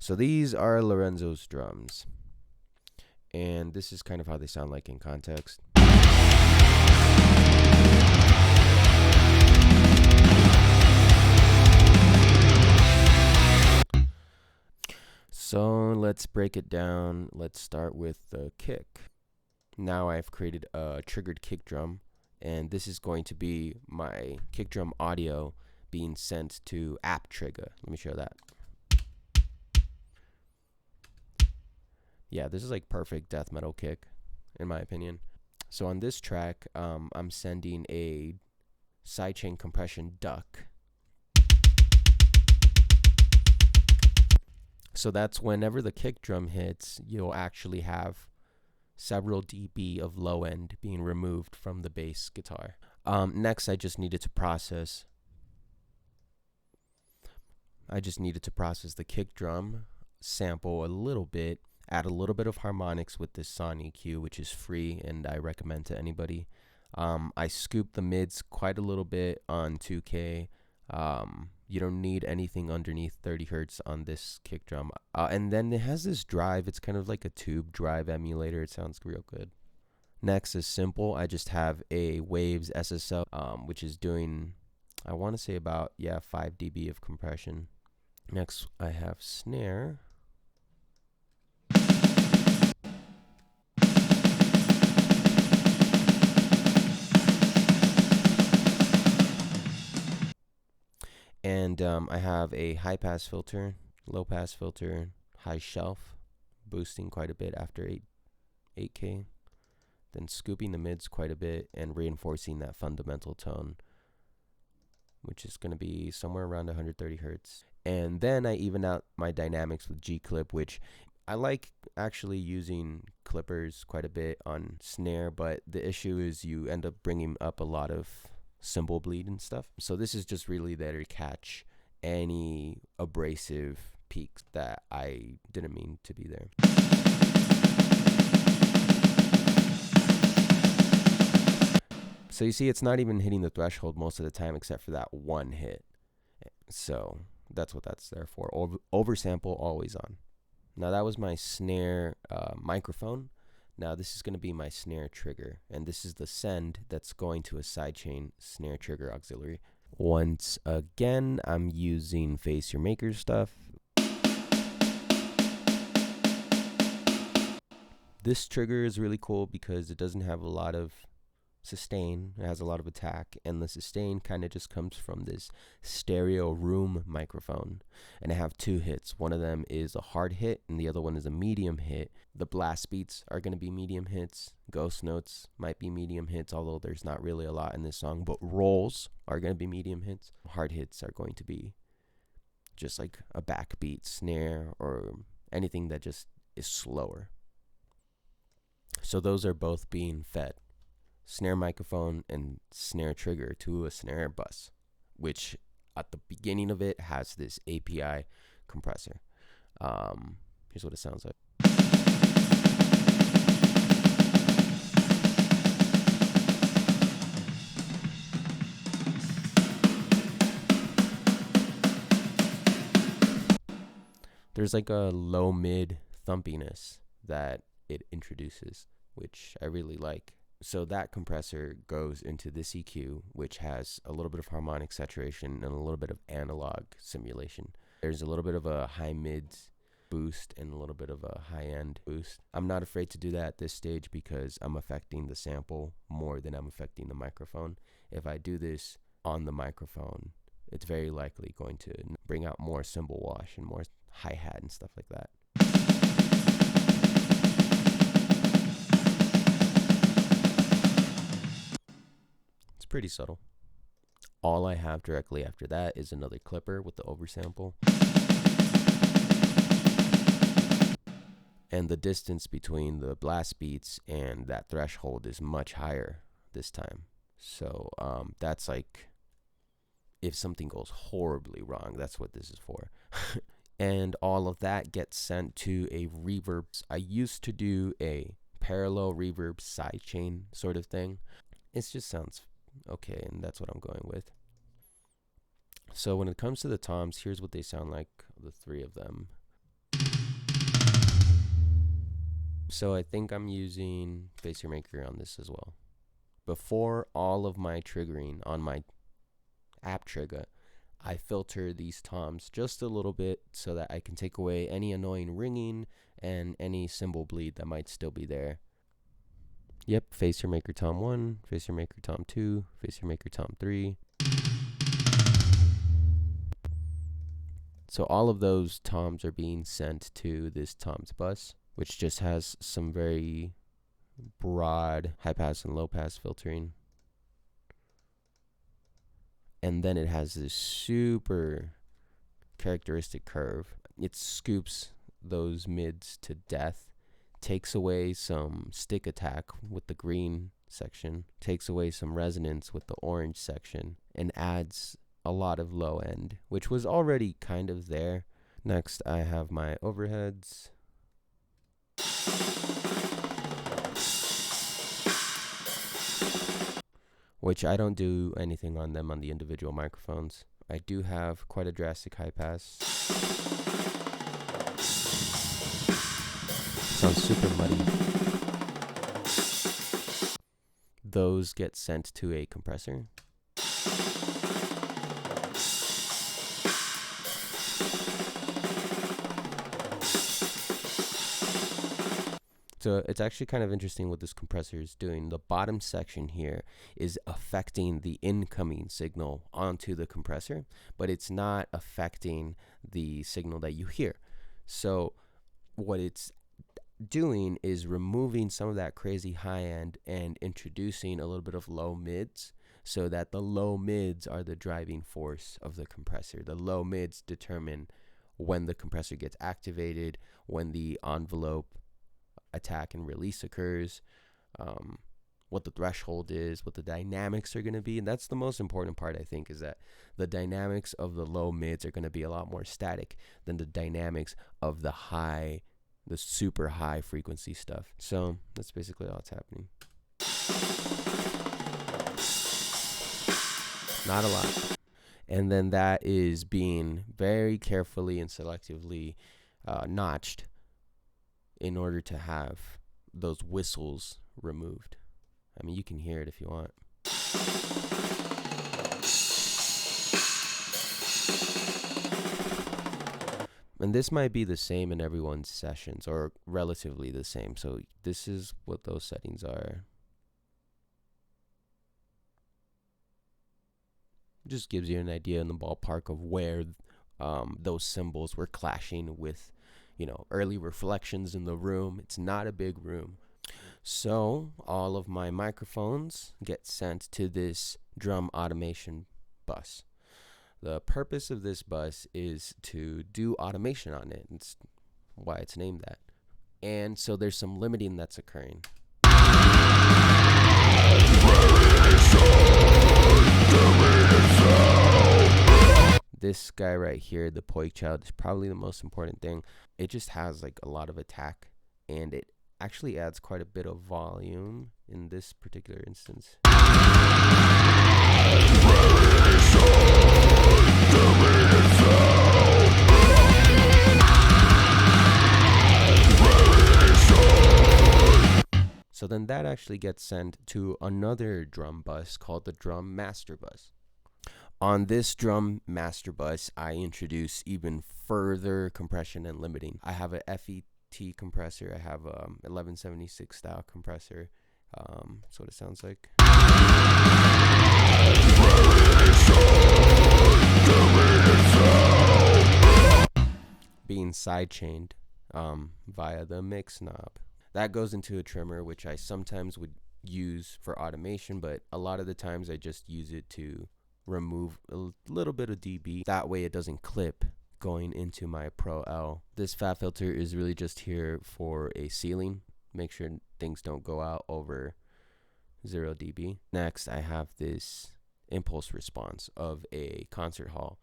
So these are Lorenzo's drums, and this is kind of how they sound like in context. So let's break it down. Let's start with the kick. Now I've created a triggered kick drum, and this is going to be my kick drum audio being sent to app trigger. Let me show that. Yeah, this is like perfect death metal kick, in my opinion. So on this track, I'm sending a sidechain compression duck. So that's whenever the kick drum hits, you'll actually have several dB of low end being removed from the bass guitar. Next, I just needed to process the kick drum sample a little bit, add a little bit of harmonics with this Son EQ, which is free and I recommend to anybody. I scooped the mids quite a little bit on 2K. You don't need anything underneath 30 hertz on this kick drum. And then it has this drive. It's kind of like a tube drive emulator. It sounds real good. Next is simple. I just have a Waves SSL, which is doing, I want to say about, 5 dB of compression. Next, I have snare. And I have a high pass filter, low pass filter, high shelf, boosting quite a bit after 8K. Then scooping the mids quite a bit and reinforcing that fundamental tone, which is going to be somewhere around 130 hertz. And then I even out my dynamics with G-clip, which I like actually using clippers quite a bit on snare, but the issue is you end up bringing up a lot of cymbal bleed and stuff. So this is just really there to catch any abrasive peaks that I didn't mean to be there. So you see, it's not even hitting the threshold most of the time except for that one hit. So that's what that's there for. Oversample always on. Now that was my snare microphone. Now this is going to be my snare trigger, and this is the send that's going to a sidechain snare trigger auxiliary. Once again, I'm using Face Your Maker stuff. This trigger is really cool because it doesn't have a lot of sustain. It has a lot of attack, and the sustain kind of just comes from this stereo room microphone. And I have 2 hits. One of them is a hard hit and the other one is a medium hit. The blast beats are going to be medium hits. Ghost notes might be medium hits, although there's not really a lot in this song, but rolls are going to be medium hits. Hard hits are going to be just like a backbeat snare or anything that just is slower. So those are both being fed, snare microphone and snare trigger, to a snare bus, which at the beginning of it has this API compressor. Here's what it sounds like. There's like a low mid thumpiness that it introduces, which I really like. So that compressor goes into this EQ, which has a little bit of harmonic saturation and a little bit of analog simulation. There's a little bit of a high mids boost and a little bit of a high end boost. I'm not afraid to do that at this stage because I'm affecting the sample more than I'm affecting the microphone. If I do this on the microphone, it's very likely going to bring out more cymbal wash and more hi-hat and stuff like that. It's pretty subtle. All I have directly after that is another clipper with the oversample. And the distance between the blast beats and that threshold is much higher this time. So that's like, if something goes horribly wrong, that's what this is for. And all of that gets sent to a reverb. I used to do a parallel reverb sidechain sort of thing. It just sounds okay, and that's what I'm going with. So when it comes to the toms, here's what they sound like, the 3 of them. So I think I'm using Facer Maker on this as well. Before all of my triggering on my app trigger, I filter these toms just a little bit so that I can take away any annoying ringing and any cymbal bleed that might still be there. Yep, Facer Maker Tom 1, Facer Maker Tom 2, Facer Maker Tom 3. So all of those toms are being sent to this toms bus, which just has some very broad high pass and low pass filtering. And then it has this super characteristic curve. It scoops those mids to death, takes away some stick attack with the green section, takes away some resonance with the orange section, and adds a lot of low end, which was already kind of there. Next, I have my overheads. Which I don't do anything on them on the individual microphones. I do have quite a drastic high pass. Sounds super muddy. Those get sent to a compressor. So it's actually kind of interesting what this compressor is doing. The bottom section here is affecting the incoming signal onto the compressor, but it's not affecting the signal that you hear. So what it's doing is removing some of that crazy high end and introducing a little bit of low mids, so that the low mids are the driving force of the compressor. The low mids determine when the compressor gets activated, when the envelope attack and release occurs, what the threshold is, what the dynamics are going to be. And that's the most important part, I think, is that the dynamics of the low mids are going to be a lot more static than the dynamics of the super high frequency stuff. So that's basically all that's happening. Not a lot. And then that is being very carefully and selectively notched in order to have those whistles removed. I mean, you can hear it if you want. And this might be the same in everyone's sessions, or relatively the same. So this is what those settings are. Just gives you an idea in the ballpark of where those cymbals were clashing with, early reflections in the room. It's not a big room. So all of my microphones get sent to this drum automation bus. The purpose of this bus is to do automation on it. It's why it's named that. And so there's some limiting that's occurring. This guy right here, the Poik Child, is probably the most important thing. It just has like a lot of attack, and it actually adds quite a bit of volume in this particular instance. So then that actually gets sent to another drum bus called the drum master bus. On this drum master bus, I introduce even further compression and limiting. I have a FET compressor. I have a 1176 style compressor. That's what it sounds like. Being sidechained via the mix knob. That goes into a trimmer, which I sometimes would use for automation, but a lot of the times I just use it to remove a little bit of dB. That way it doesn't clip going into my Pro L. This fat filter is really just here for a ceiling. Make sure things don't go out over 0 dB. Next, I have this impulse response of a concert hall,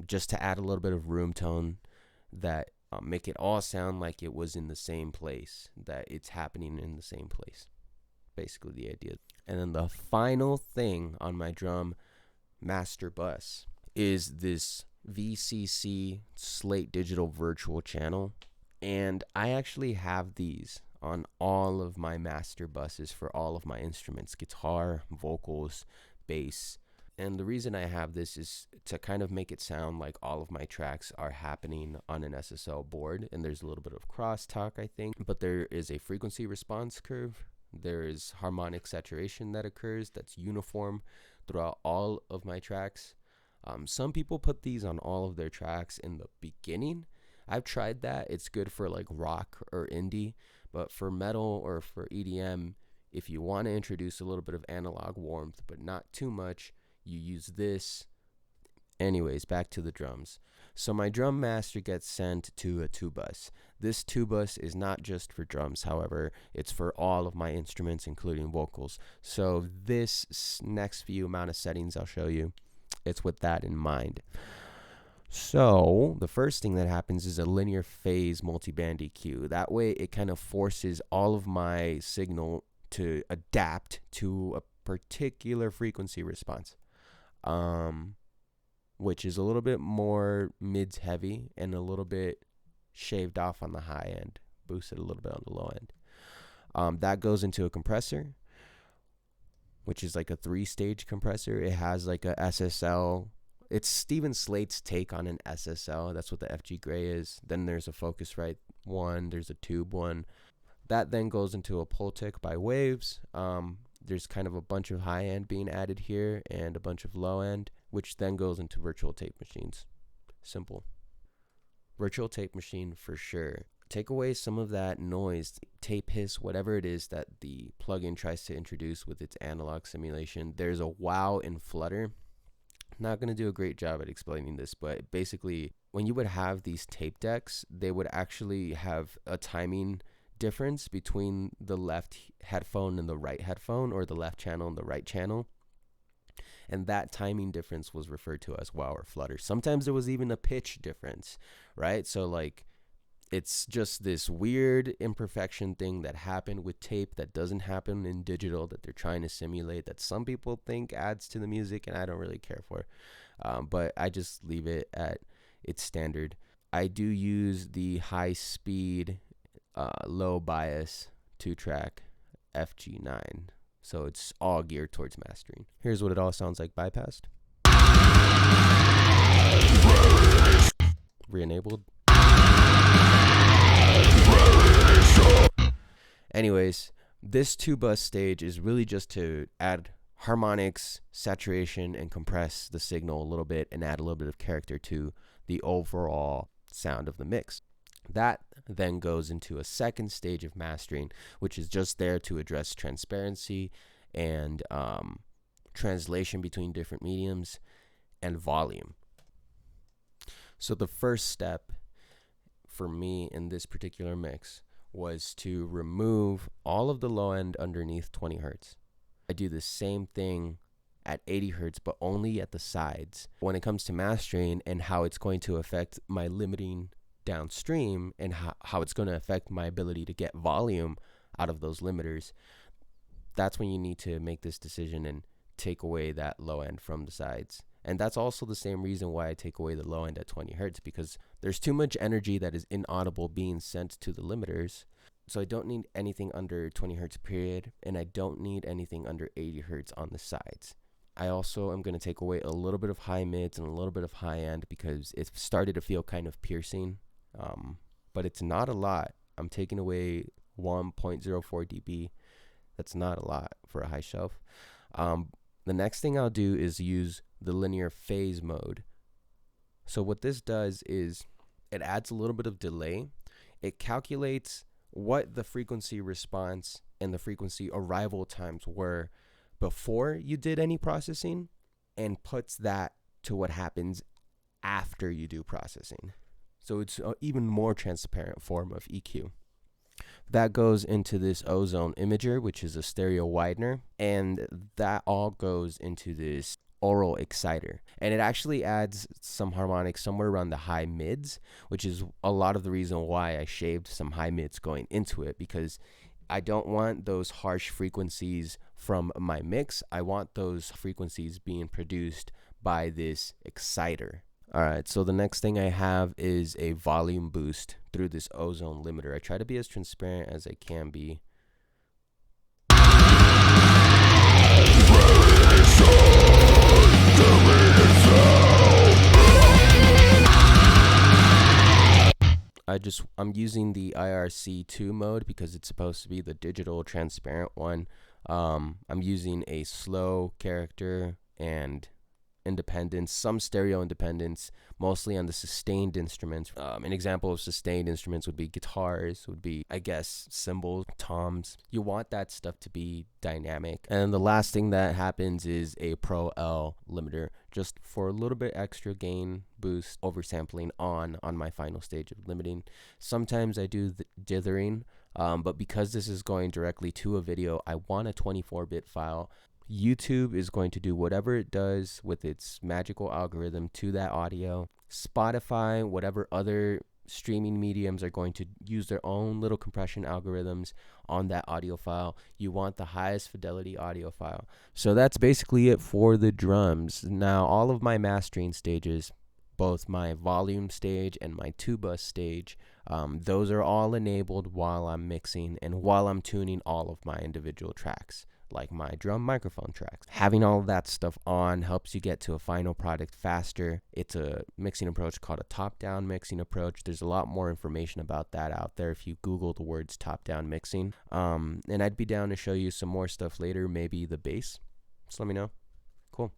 just to add a little bit of room tone that make it all sound like it was in the same place, that it's happening in the same place. Basically the idea. And then the final thing on my drum master bus is this VCC Slate Digital virtual channel, and I actually have these on all of my master buses for all of my instruments: guitar, vocals, bass. And the reason I have this is to kind of make it sound like all of my tracks are happening on an SSL board, and there's a little bit of crosstalk, I think, but there is a frequency response curve. There is harmonic saturation that occurs that's uniform throughout all of my tracks. Some people put these on all of their tracks in the beginning. I've tried that. It's good for like rock or indie, but for metal or for EDM, if you want to introduce a little bit of analog warmth but not too much, you use this. Anyways, back to the drums. So my drum master gets sent to a 2-bus. This 2-bus is not just for drums, however, it's for all of my instruments, including vocals. So this next few amount of settings I'll show you, it's with that in mind. So the first thing that happens is a linear phase multiband EQ. That way it kind of forces all of my signal to adapt to a particular frequency response, which is a little bit more mids heavy and a little bit shaved off on the high end, boosted a little bit on the low end. That goes into a compressor, which is like a 3-stage compressor. It has like a SSL. It's Steven Slate's take on an SSL. That's what the FG Gray is. Then there's a Focusrite one. There's a tube one. That then goes into a Pultec by Waves. There's kind of a bunch of high end being added here and a bunch of low end, which then goes into virtual tape machines. Simple. Virtual tape machine for sure. Take away some of that noise, tape hiss, whatever it is that the plugin tries to introduce with its analog simulation. There's a wow in Flutter. Not going to do a great job at explaining this, but basically when you would have these tape decks, they would actually have a timing difference between the left headphone and the right headphone, or the left channel and the right channel. And that timing difference was referred to as wow or flutter. Sometimes there was even a pitch difference, right? So like, it's just this weird imperfection thing that happened with tape that doesn't happen in digital, that they're trying to simulate, that some people think adds to the music, and I don't really care for. But I just leave it at its standard. I do use the high speed, low bias 2-track FG9. So it's all geared towards mastering. Here's what it all sounds like bypassed. Re-enabled. Anyways, this 2-bus stage is really just to add harmonics, saturation, and compress the signal a little bit and add a little bit of character to the overall sound of the mix. That then goes into a second stage of mastering, which is just there to address transparency and translation between different mediums and volume. So the first step for me in this particular mix was to remove all of the low end underneath 20 hertz. I do the same thing at 80 hertz, but only at the sides. When it comes to mastering and how it's going to affect my limiting downstream and how it's going to affect my ability to get volume out of those limiters, that's when you need to make this decision and take away that low end from the sides. And that's also the same reason why I take away the low end at 20 hertz, because there's too much energy that is inaudible being sent to the limiters. So I don't need anything under 20 hertz period, and I don't need anything under 80 hertz on the sides. I also am going to take away a little bit of high mids and a little bit of high end because it started to feel kind of piercing, but it's not a lot. I'm taking away 1.04 dB. That's not a lot for a high shelf. The next thing I'll do is use the linear phase mode. So what this does is it adds a little bit of delay. It calculates what the frequency response and the frequency arrival times were before you did any processing, and puts that to what happens after you do processing. So it's an even more transparent form of EQ. That goes into this ozone imager, which is a stereo widener, and that all goes into this oral exciter. And it actually adds some harmonics somewhere around the high mids, which is a lot of the reason why I shaved some high mids going into it, because I don't want those harsh frequencies from my mix. I want those frequencies being produced by this exciter. Alright, so the next thing I have is a volume boost through this ozone limiter. I try to be as transparent as I can be. I'm using the IRC2 mode because it's supposed to be the digital transparent one. I'm using a slow character and independence, some stereo independence, mostly on the sustained instruments. An example of sustained instruments would be guitars, would be, I guess, cymbals, toms. You want that stuff to be dynamic. And the last thing that happens is a Pro L limiter, just for a little bit extra gain boost, oversampling on my final stage of limiting. Sometimes I do the dithering, but because this is going directly to a video, I want a 24-bit file. YouTube is going to do whatever it does with its magical algorithm to that audio. Spotify, whatever other streaming mediums, are going to use their own little compression algorithms on that audio file. You want the highest fidelity audio file. So that's basically it for the drums. Now, all of my mastering stages, both my volume stage and my tuba stage, those are all enabled while I'm mixing and while I'm tuning all of my individual tracks, like my drum microphone tracks. Having all of that stuff on helps you get to a final product faster. It's a mixing approach called a top-down mixing approach. There's a lot more information about that out there if you Google the words top-down mixing. And I'd be down to show you some more stuff later, maybe the bass. Just let me know. Cool.